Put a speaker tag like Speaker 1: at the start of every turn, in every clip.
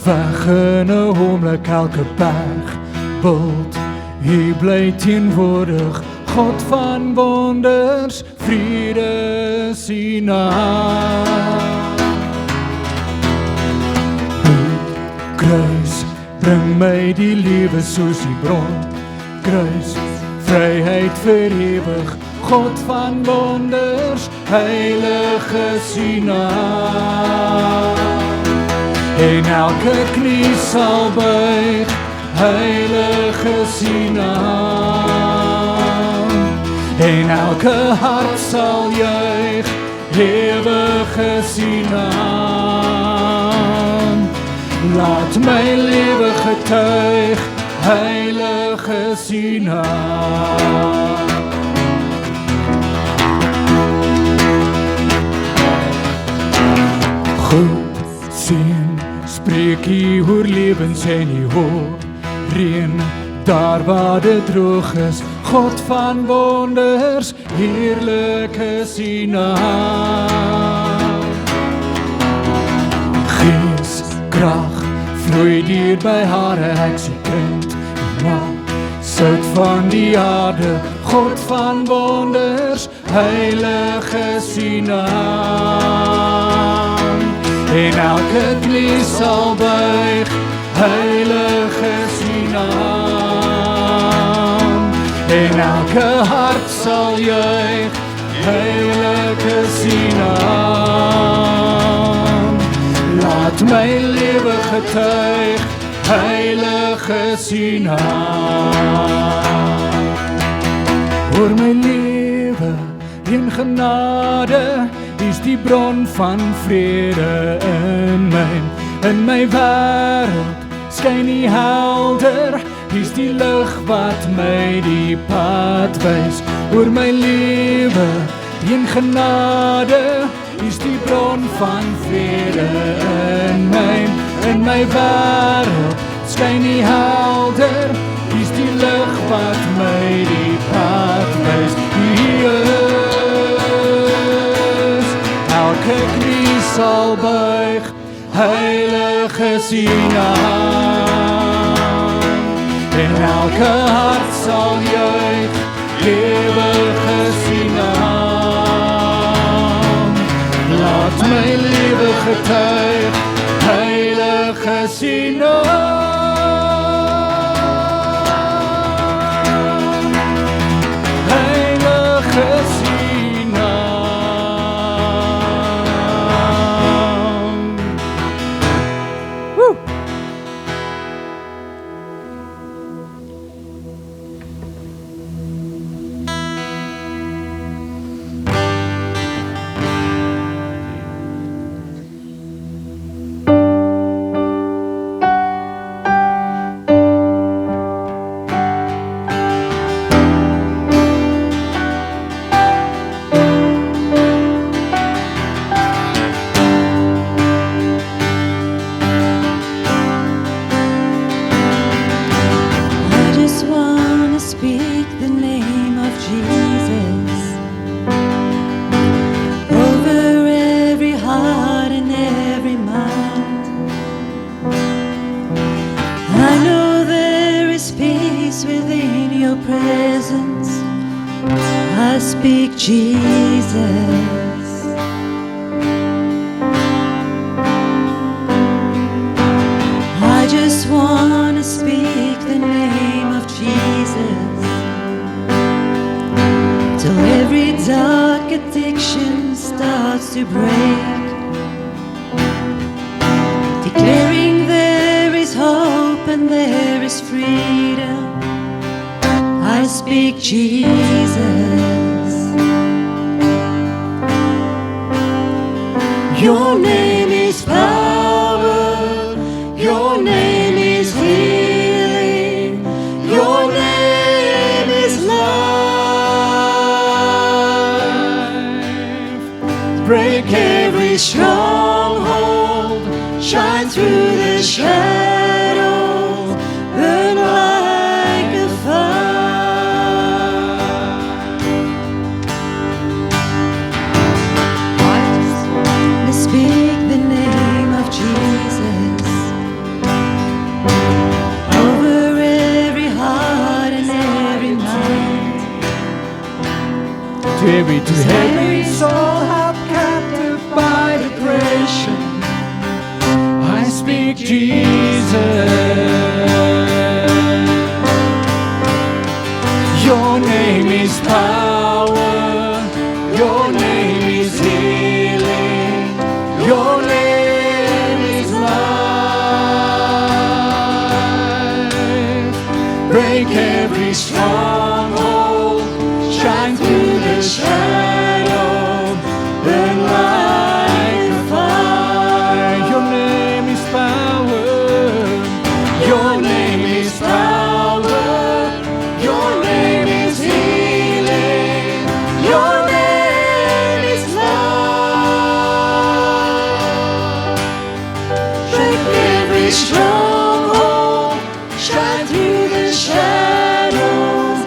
Speaker 1: weg in 'n oomblik elke bergbult. Hy bly teenwoordig, God van wonders, vrede is naam. Kruis, bring my die lewe soos die bron. Kruis, vryheid vir ewig, God van wonders, heilig is U naam. En elke knie sal buig, heilig is U naam. En elke hart sal juig, ewig is U naam. Laat my lewe getuig, heilig is U naam. Goed sien, spreek U oor lewens en U hoor reën, daar waar dit droog is, God van wonders, heerlik is U naam. Gees, krag, vloei deur by hare, ek sien kind, sout van die aarde, God van wonders, heilig is U naam. En elke knie sal buig, heilig is U naam. En elke hart sal juig, heilig is U naam. Laat my lewe getuig, heilig is U naam. Oor my lewe in genade is die bron van vrede in my wêreld skyn U helder, is die lig wat my die pad wys. Oor my lewe in genade is die bron van vrede in my wêreld skyn U helder, is die lig wat my die pad wys. Elke knie sal buig, heilig is U naam. En elke hart sal juig, ewig is U naam. Laat my lewe getuig, heilig is U naam. Heilig is U Jesus. I just want to speak the name of Jesus till every dark addiction starts to break, declaring there is hope and there is freedom. I speak Jesus. Your name is power, your name is healing, your name is life. Break every stronghold, shine through the shadows, burn like a fire. I just want to speak the name of Jesus to every soul held captive by depression. I speak Jesus. Your name is power. Your name is healing. Your name is life. Break every stronghold. Shine through the shadow. Burn like a fire. Your name is power. Your name is power. Your name is healing. Your name is love. Break every stronghold. Shine through the shadows.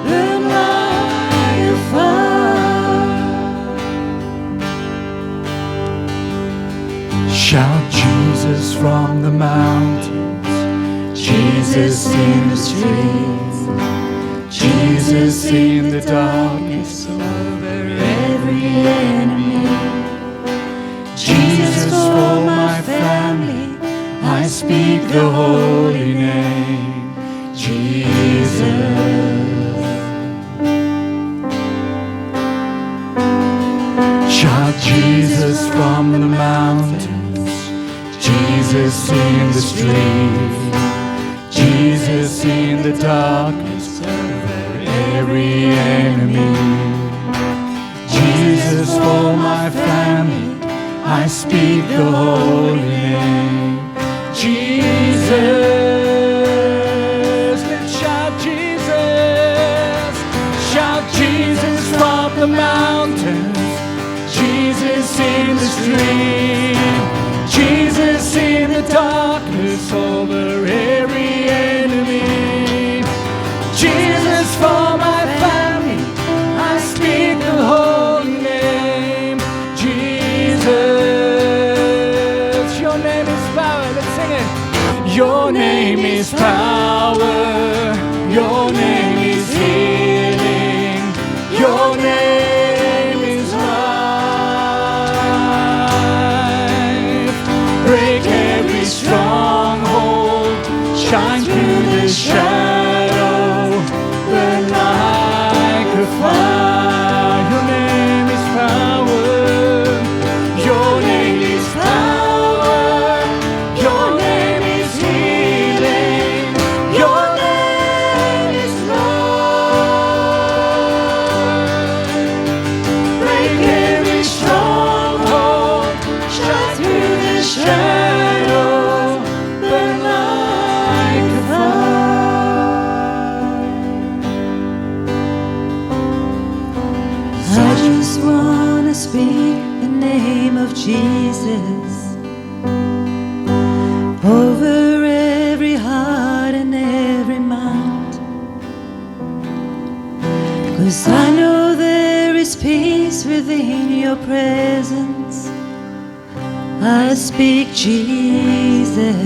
Speaker 1: Burn like a fire. Shout Jesus from the mountains, Jesus in the streets, Jesus in the darkness over every enemy. Jesus for my family, I speak the holy name, Jesus. Shout Jesus from the mountains, Jesus in the street, Jesus in the darkness over every enemy. Jesus for my family, I speak the holy name, Jesus. Let's shout Jesus. Shout Jesus from the mountains, Jesus in the street, Jesus in the darkness over every enemy. Jesus for my family, I speak the holy name, Jesus. Your name is power. Let's sing it. Your name is power. Your name is healing. Your name is life. Break every stronghold. Shine through the shadow. Burn like a fire. Your name is power. Your name is power. Your name is healing. Your name is love. Break every stronghold. Shine through the shadow. Burn like a fire.
Speaker 2: I just wanna speak the name of Jesus over every heart and every mind, 'cause I know there is peace within your presence. I speak Jesus.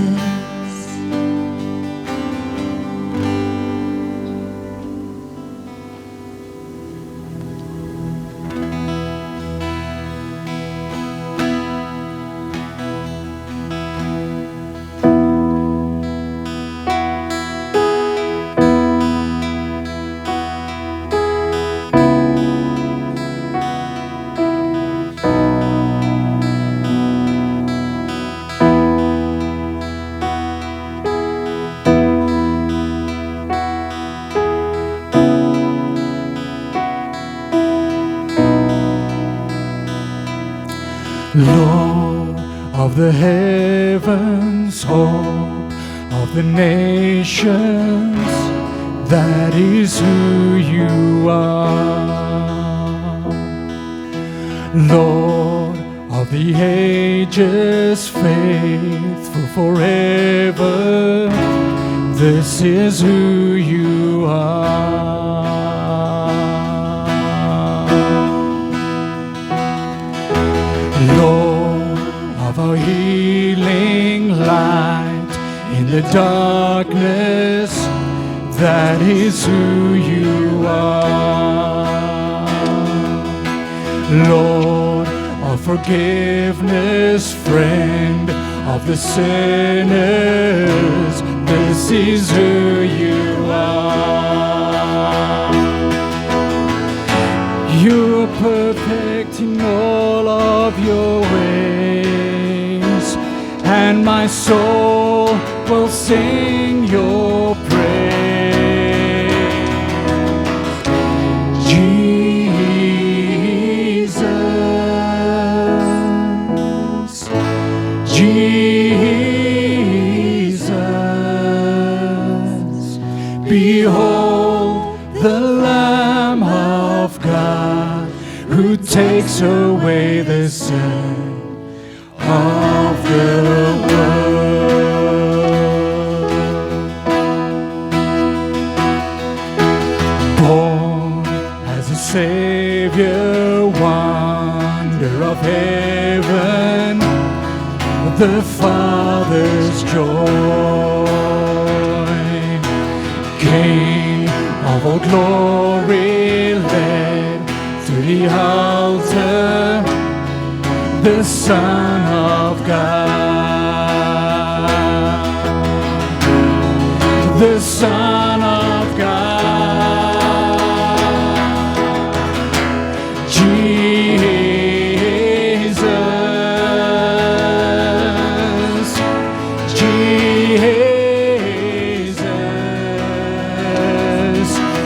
Speaker 1: Lord of the heavens, hope of the nations, that is who you are. Lord of the ages, faithful forever, this is who you are. Lord of our healing light in the darkness, that is who you are. Lord of forgiveness, friend of the sinners, this is who you are. You're perfect in all of your ways, and my soul will sing your praise. Jesus, Jesus, behold the Lamb of God who takes away the sin of the world. Born as a Savior, wonder of heaven, the Father's joy, King of all glory, led to the altar, the Son of God, the Son of God, Jesus, Jesus,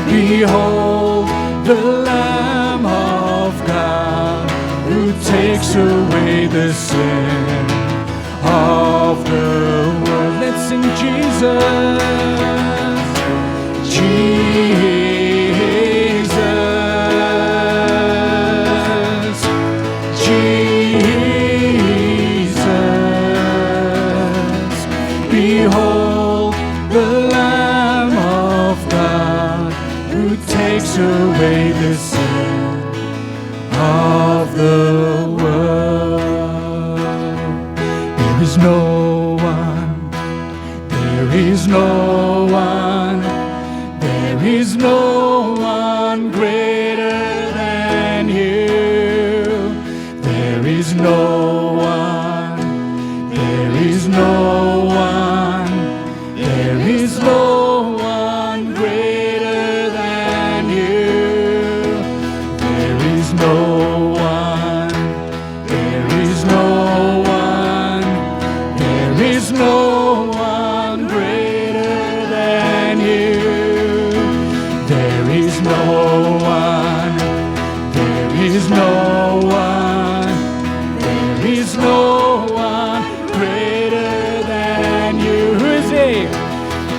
Speaker 1: behold the Lamb of God who takes away the sin of the world. Let's sing Jesus, Jesus, Jesus, behold the Lamb of God who takes away the sin of the world. There is no one, there is no one, there is no one greater than you. There is no one, there is no one, there is no one greater than you. There is no one, there is no one, there is no one greater than you. There is no one, there is no one, there is no one greater than you. Who is he?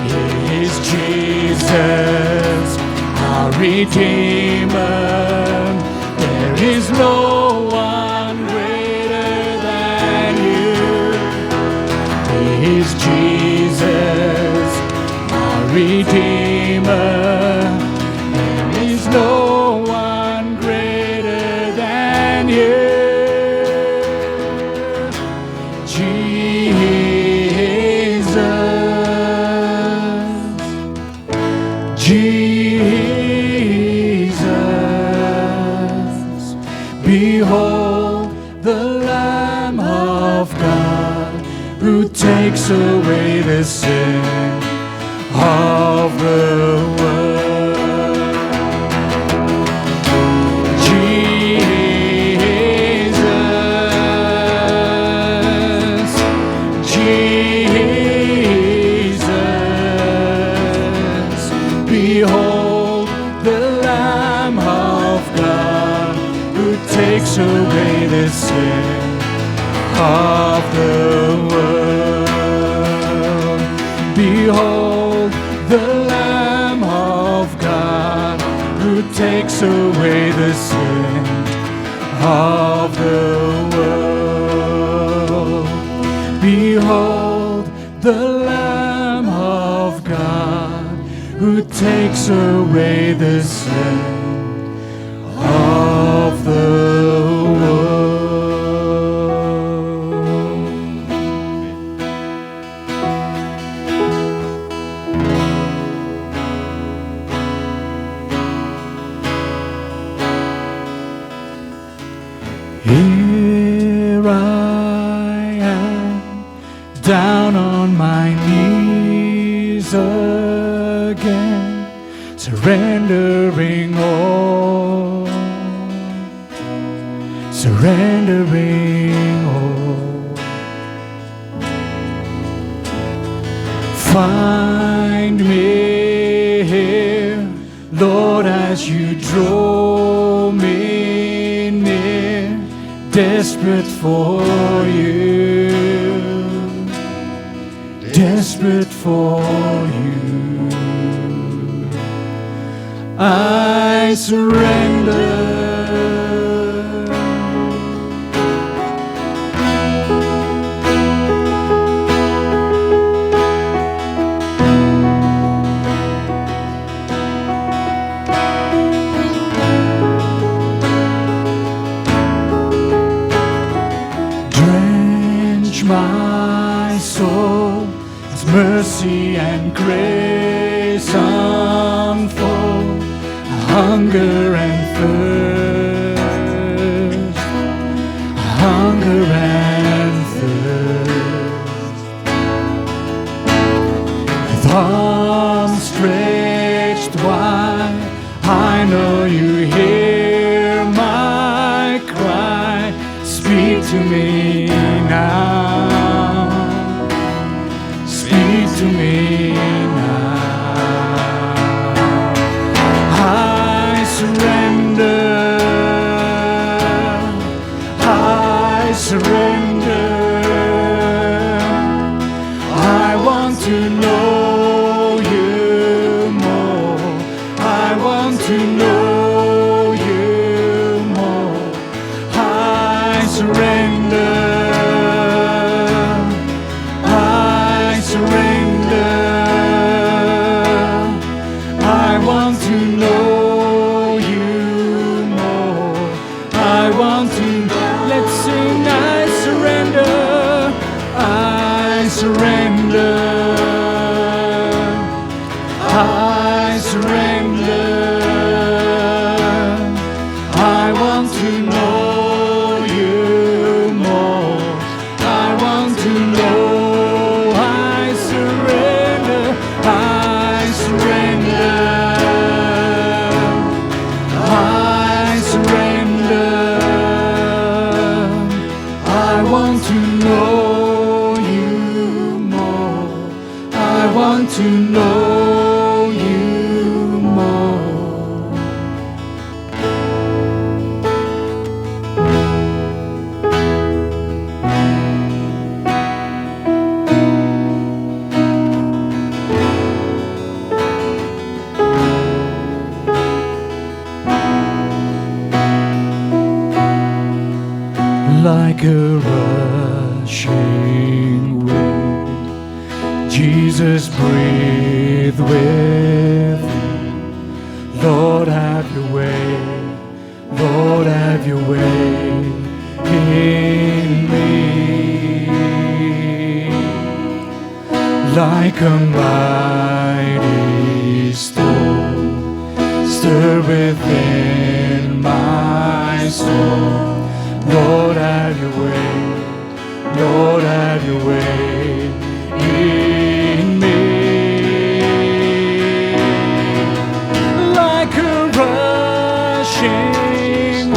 Speaker 1: He is Jesus, our Redeemer. There is no one greater than you. He is Jesus, our Redeemer. There is no one greater than you. Jesus, Jesus, behold the Lamb of God who takes away the sin of the world. Jesus, Jesus, behold the Lamb of God who takes away the sin of the world. Behold the Lamb of God who takes away the sin of the world. Behold the Lamb of God who takes away the sin of the world. Here I am, down on my knees again, surrendering all, surrendering all. Find me here, Lord, as you draw me near, desperate for you, desperate for you. I surrender. My soul as mercy and grace unfold, hunger and thirst, hunger and thirst. With arms stretched wide, I know you hear my cry. Speak to me now. To me now. I surrender. I surrender. I want to know you more. I want to know you more. I surrender. Surrender, I surrender. I want to know you more. I want to know. I surrender, I surrender. I surrender. I want to know. I want to know you more. Like a rushing wind, Jesus, breathe with me. Lord, have your way. Lord, have your way in me. Like a mighty storm, stir within my soul. Lord, have your way. Lord, have your way in me. Like a rushing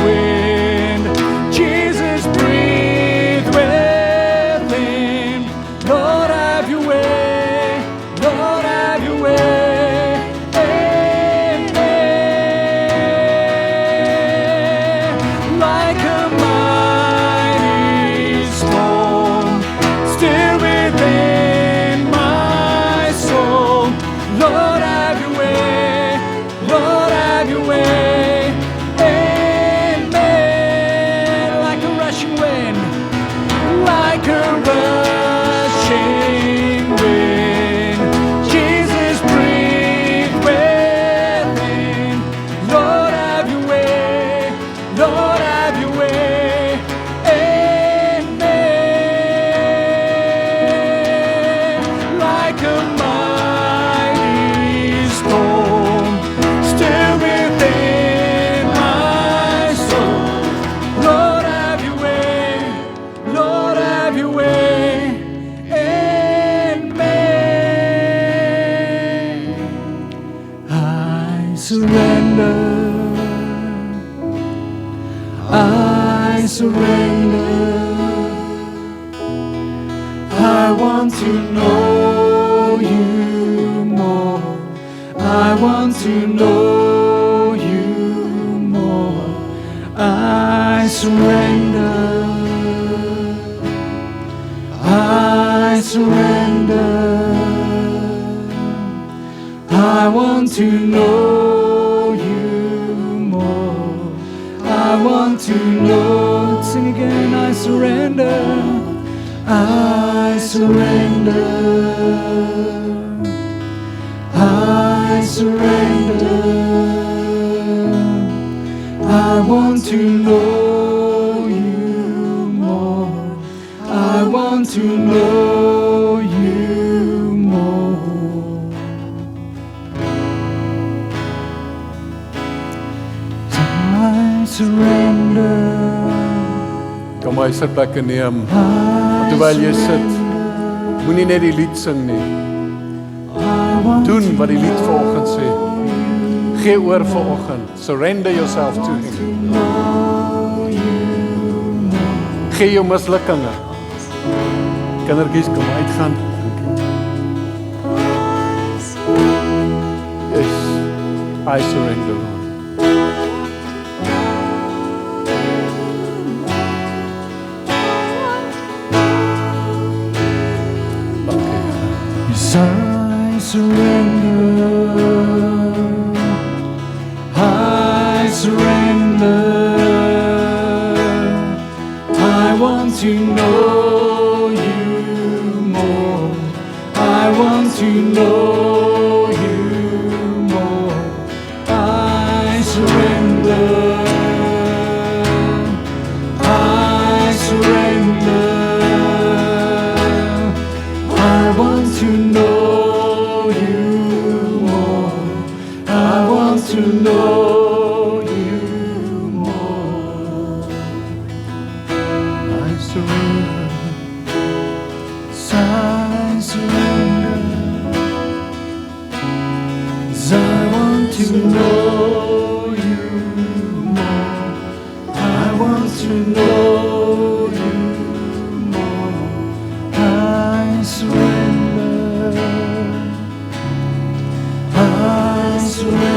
Speaker 1: wind, Jesus, breathe within. Lord, have your way. Lord, have your way in me. Like a I surrender. I want to know you more. I want to know you more. I surrender. I surrender. I want to know you more. I want to know. Sing again. I surrender. I surrender. I surrender. I want to know you more. I want to know you more. I surrender.
Speaker 3: Kom my sitplekke neem. Terwyl jy sit, moenie net die lied sing nie. Doen wat die lied vanoggend sê. Gee oor vanoggend. Surrender yourself to him. Gee jou mislukkinge. Kindertjies, kom uitgaan. Yes, I surrender.
Speaker 1: I surrender. I surrender. I want to know you more. I want to know you more. I surrender. I surrender. I want to know you more. I want to know you more. I surrender. I surrender. 'Cause I want to know you more. I want to know you more. I surrender. I surrender.